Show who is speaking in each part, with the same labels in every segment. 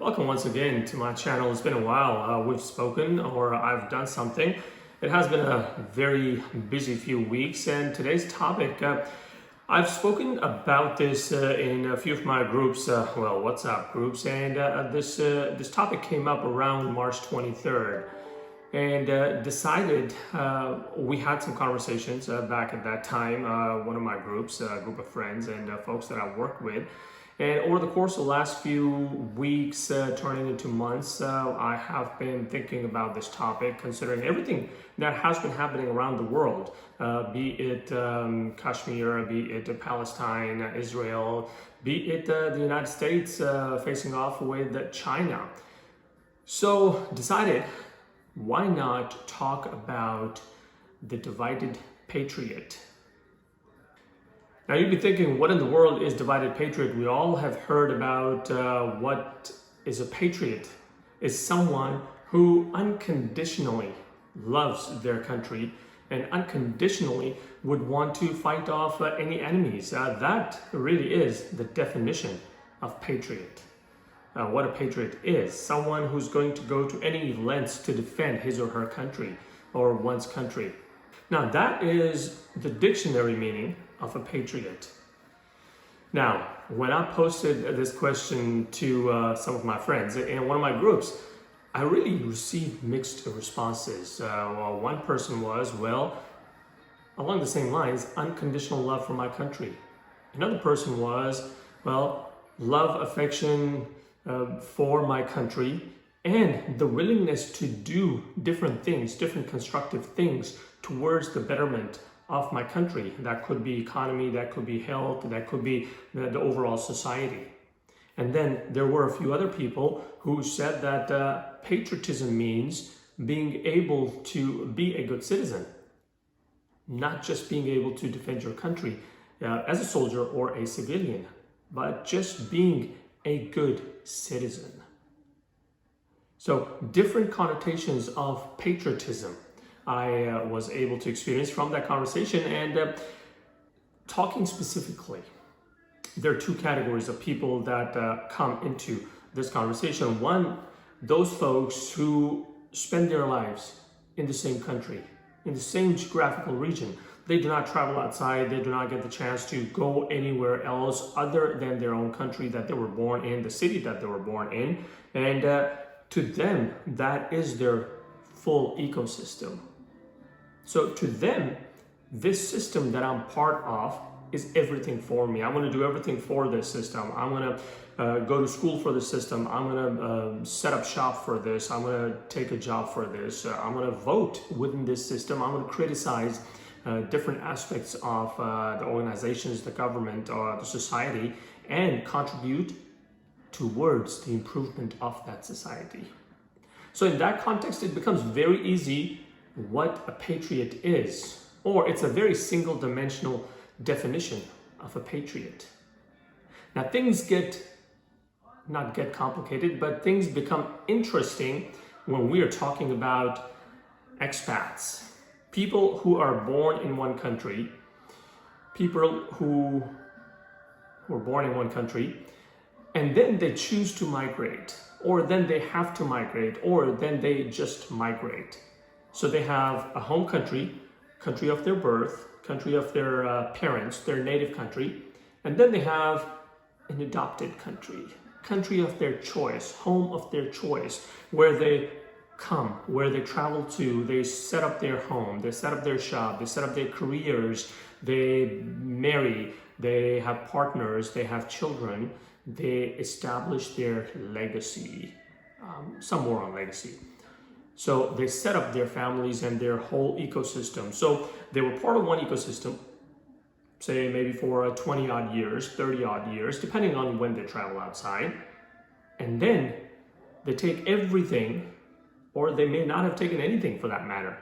Speaker 1: Welcome once again to my channel. It's been a while. We've spoken or I've done something. It has been a very busy few weeks, and today's topic, I've spoken about this in a few of my groups, WhatsApp groups, and this topic came up around March 23rd. And decided we had some conversations back at that time, one of my groups, a group of friends and folks that I work with. And over the course of the last few weeks, turning into months, I have been thinking about this topic, considering everything that has been happening around the world, be it Kashmir, be it Palestine, Israel, be it the United States facing off with China. So decided, why not talk about the Divided Patriot? Now you'd be thinking, what in the world is Divided Patriot? We all have heard about what is a patriot. It's someone who unconditionally loves their country and unconditionally would want to fight off any enemies. That really is the definition of patriot. What a patriot is: someone who's going to go to any lengths to defend his or her country or one's country. Now that is the dictionary meaning of a patriot. Now, when I posted this question to some of my friends in one of my groups, I really received mixed responses. One person was, along the same lines, unconditional love for my country. Another person was, love, affection, for my country, and the willingness to do different things, different constructive things towards the betterment of my country. That could be economy, that could be health, that could be the overall society. And then there were a few other people who said that patriotism means being able to be a good citizen, not just being able to defend your country as a soldier or a civilian, but just being a good citizen. So different connotations of patriotism I was able to experience from that conversation. And talking specifically, there are two categories of people that come into this conversation. One, those folks who spend their lives in the same country, in the same geographical region. They do not travel outside. They do not get the chance to go anywhere else other than their own country that they were born in, the city that they were born in. And to them, that is their full ecosystem. So to them, this system that I'm part of is everything for me. I'm going to do everything for this system. I'm going to go to school for this system. I'm going to set up shop for this. I'm going to take a job for this. I'm going to vote within this system. I'm going to criticize different aspects of the organizations, the government, or the society, and contribute towards the improvement of that society. So in that context, it becomes very easy what a patriot is, or it's a very single-dimensional definition of a patriot. Now things not get complicated, but things become interesting when we are talking about expats. People who are born in one country, people who were born in one country, and then they choose to migrate, or then they have to migrate, or then they just migrate. So they have a home country, country of their birth, country of their parents, their native country, and then they have an adopted country, country of their choice, home of their choice, where they come, where they travel to, they set up their home, they set up their shop, they set up their careers, they marry, they have partners, they have children, they establish their legacy, some more on legacy. So they set up their families and their whole ecosystem. So they were part of one ecosystem, say maybe for 20 odd years, 30 odd years, depending on when they travel outside. And then they take everything, or they may not have taken anything for that matter.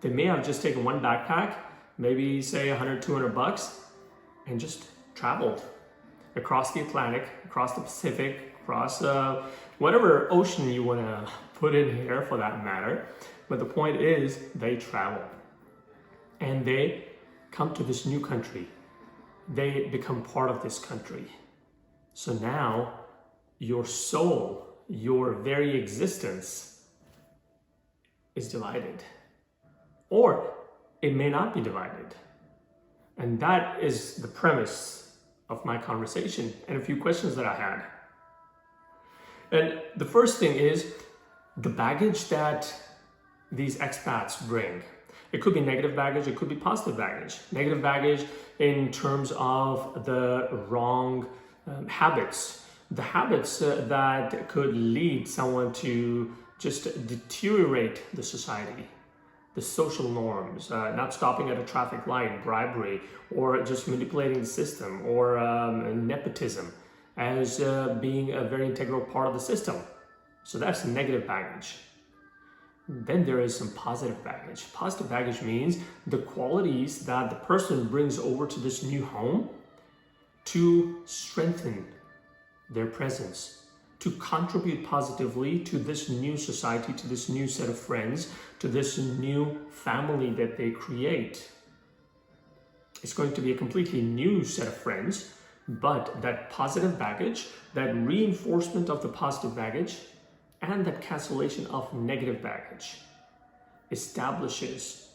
Speaker 1: They may have just taken one backpack, maybe say $100, $200, and just traveled across the Atlantic, across the Pacific, across whatever ocean you want to put in here for that matter. But the point is, they travel and they come to this new country. They become part of this country. So now your soul your very existence is divided, or it may not be divided. And that is the premise of my conversation and a few questions that I had. And the first thing is the baggage that these expats bring. It could be negative baggage, it could be positive baggage. Negative baggage in terms of the wrong habits, the habits that could lead someone to just deteriorate the society, the social norms, not stopping at a traffic light, bribery, or just manipulating the system, or nepotism as being a very integral part of the system. So that's negative baggage. Then there is some positive baggage. Positive baggage means the qualities that the person brings over to this new home to strengthen their presence, to contribute positively to this new society, to this new set of friends, to this new family that they create. It's going to be a completely new set of friends, but that positive baggage, that reinforcement of the positive baggage, and that cancellation of negative baggage establishes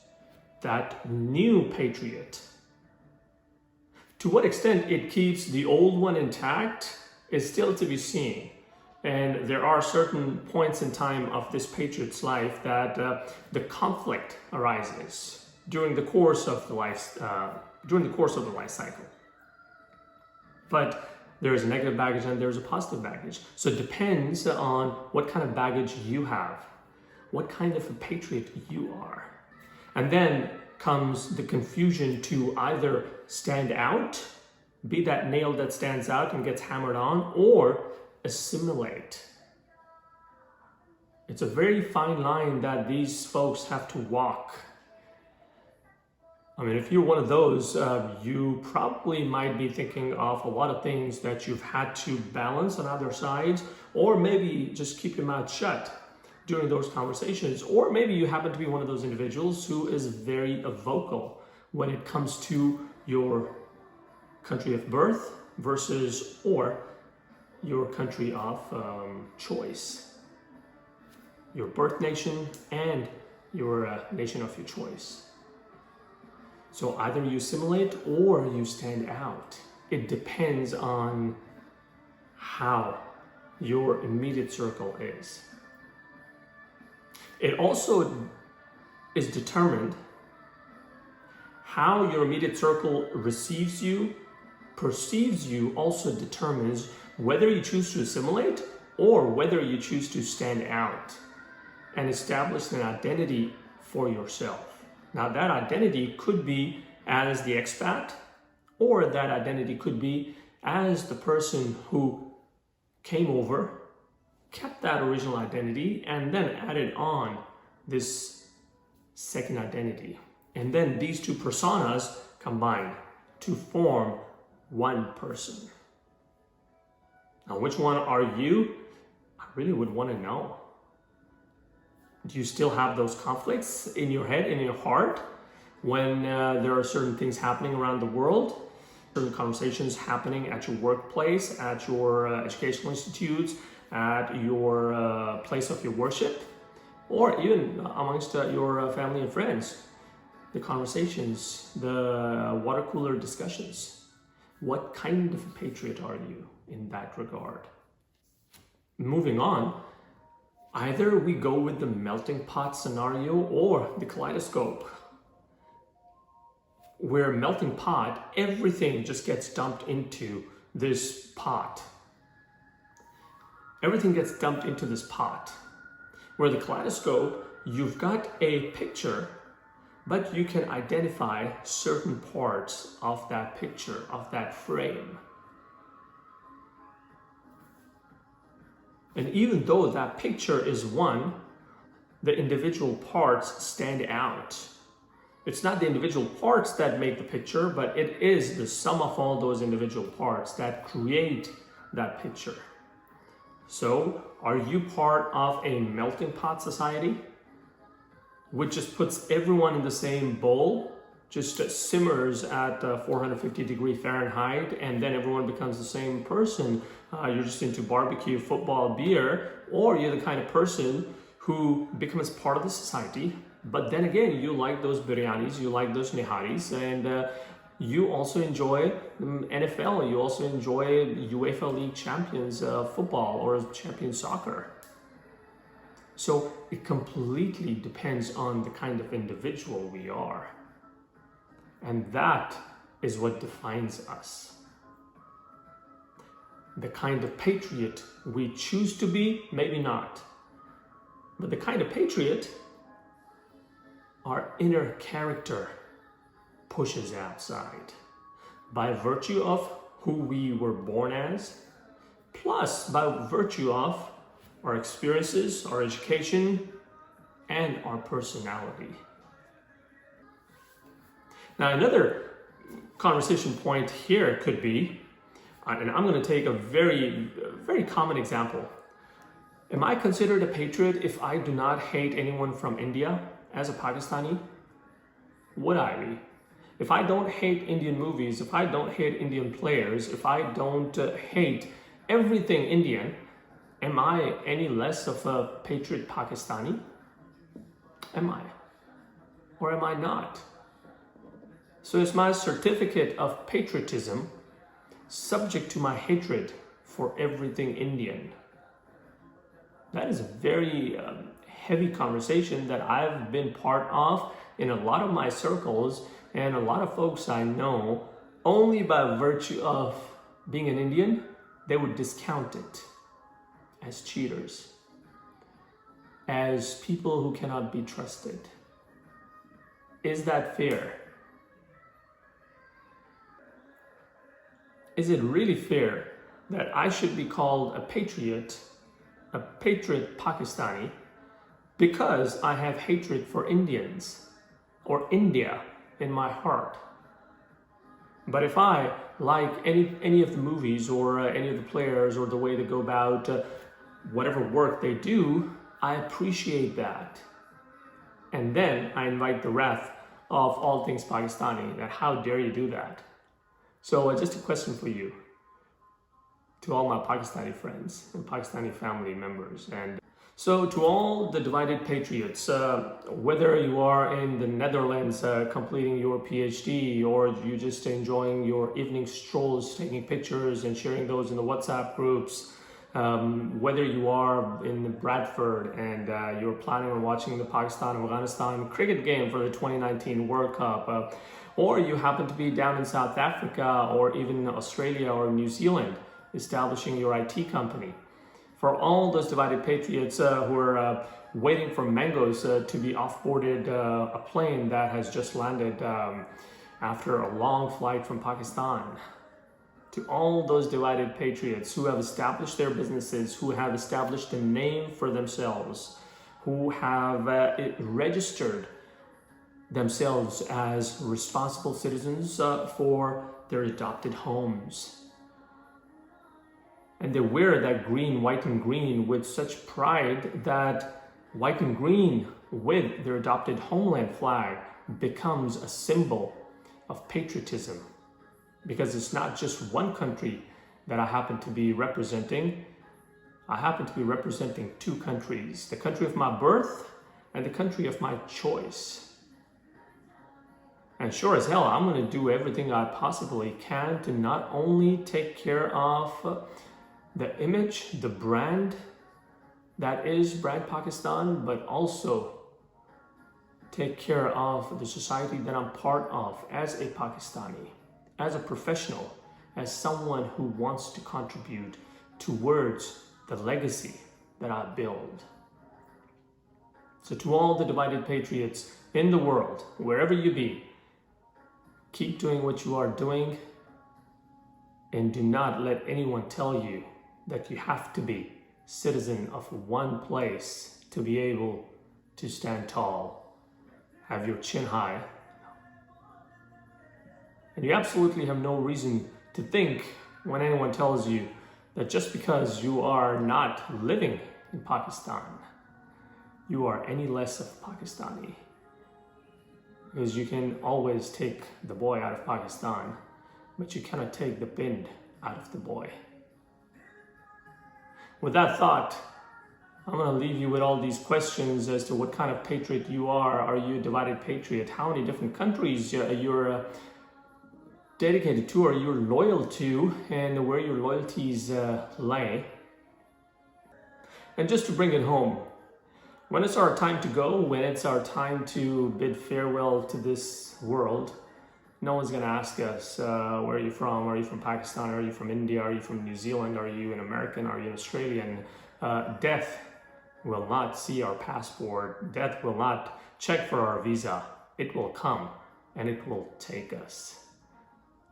Speaker 1: that new patriot. To what extent it keeps the old one intact is still to be seen. And there are certain points in time of this patriot's life that the conflict arises during the course of the life cycle. But there is a negative baggage and there is a positive baggage. So it depends on what kind of baggage you have, what kind of a patriot you are. And then comes the confusion to either stand out, be that nail that stands out and gets hammered on, or assimilate. It's a very fine line that these folks have to walk. I mean, if you're one of those, you probably might be thinking of a lot of things that you've had to balance on other sides, or maybe just keep your mouth shut during those conversations. Or maybe you happen to be one of those individuals who is very vocal when it comes to your country of birth versus or your country of choice, your birth nation and your nation of your choice. So either you assimilate or you stand out. It depends on how your immediate circle is. It also is determined how your immediate circle receives you, perceives you, also determines whether you choose to assimilate or whether you choose to stand out and establish an identity for yourself. Now that identity could be as the expat, or that identity could be as the person who came over, kept that original identity, and then added on this second identity. And then these two personas combine to form one person. Now, which one are you? I really would want to know. Do you still have those conflicts in your head, in your heart, when there are certain things happening around the world, certain conversations happening at your workplace, at your educational institutes, at your place of your worship, or even amongst your family and friends? The conversations, the water cooler discussions. What kind of a patriot are you in that regard? Moving on, either we go with the melting pot scenario or the kaleidoscope, where melting pot, everything just gets dumped into this pot. Everything gets dumped into this pot. Where the kaleidoscope, you've got a picture, but you can identify certain parts of that picture, of that frame. And even though that picture is one, the individual parts stand out. It's not the individual parts that make the picture, but it is the sum of all those individual parts that create that picture. So, are you part of a melting pot society, which just puts everyone in the same bowl just simmers at 450 degree Fahrenheit, and then everyone becomes the same person. You're just into barbecue, football, beer, or you're the kind of person who becomes part of the society, but then again, you like those biryanis, you like those niharis, and you also enjoy NFL, you also enjoy UEFA League Champions football or Champions soccer. So it completely depends on the kind of individual we are. And that is what defines us. The kind of patriot we choose to be, maybe not. But the kind of patriot our inner character pushes outside by virtue of who we were born as, plus by virtue of our experiences, our education, and our personality. Now, another conversation point here could be, and I'm going to take a very common example. Am I considered a patriot if I do not hate anyone from India as a Pakistani? Would I be? If I don't hate Indian movies, if I don't hate Indian players, if I don't hate everything Indian, am I any less of a patriot Pakistani? Am I? Or am I not? So is my certificate of patriotism subject to my hatred for everything Indian? That is a very heavy conversation that I've been part of in a lot of my circles, and a lot of folks I know, only by virtue of being an Indian, they would discount it as cheaters, as people who cannot be trusted. Is that fair? Is it really fair that I should be called a patriot Pakistani, because I have hatred for Indians or India in my heart? But if I like any of the movies or any of the players or the way they go about whatever work they do, I appreciate that. And then I invite the wrath of all things Pakistani, that how dare you do that? So just a question for you, to all my Pakistani friends and Pakistani family members. And so to all the Divided Patriots, whether you are in the Netherlands completing your PhD, or you just enjoying your evening strolls, taking pictures and sharing those in the WhatsApp groups, whether you are in Bradford and you're planning on watching the Pakistan-Afghanistan cricket game for the 2019 World Cup, or you happen to be down in South Africa or even Australia or New Zealand, establishing your IT company. For all those Divided Patriots who are waiting for mangoes to be off-boarded a plane that has just landed after a long flight from Pakistan. To all those Divided Patriots who have established their businesses, who have established a name for themselves, who have registered themselves as responsible citizens for their adopted homes. And they wear that green, white and green with such pride that white and green with their adopted homeland flag becomes a symbol of patriotism. Because it's not just one country that I happen to be representing. I happen to be representing two countries, the country of my birth and the country of my choice. And sure as hell, I'm going to do everything I possibly can to not only take care of the image, the brand that is Brand Pakistan, but also take care of the society that I'm part of as a Pakistani, as a professional, as someone who wants to contribute towards the legacy that I build. So to all the Divided Patriots in the world, wherever you be, keep doing what you are doing, and do not let anyone tell you that you have to be citizen of one place to be able to stand tall, have your chin high. And you absolutely have no reason to think when anyone tells you that just because you are not living in Pakistan, you are any less of Pakistani. Because you can always take the boy out of Pakistan, but you cannot take the pin out of the boy. With that thought, I'm going to leave you with all these questions as to what kind of patriot you are. Are you a divided patriot? How many different countries you're dedicated to, or you're loyal to, and where your loyalties lay? And just to bring it home, when it's our time to go, when it's our time to bid farewell to this world, no one's going to ask us, where are you from? Are you from Pakistan? Are you from India? Are you from New Zealand? Are you an American? Are you an Australian? Death will not see our passport. Death will not check for our visa. It will come and it will take us.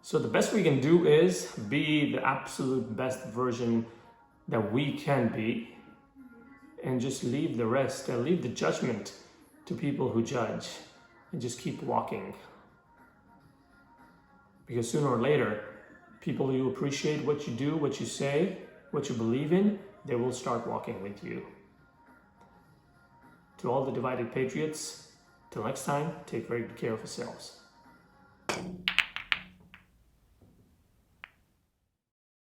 Speaker 1: So the best we can do is be the absolute best version that we can be, and just leave the rest, leave the judgment to people who judge, and just keep walking. Because sooner or later, people who appreciate what you do, what you say, what you believe in, they will start walking with you. To all the divided patriots, till next time, take very good care of yourselves.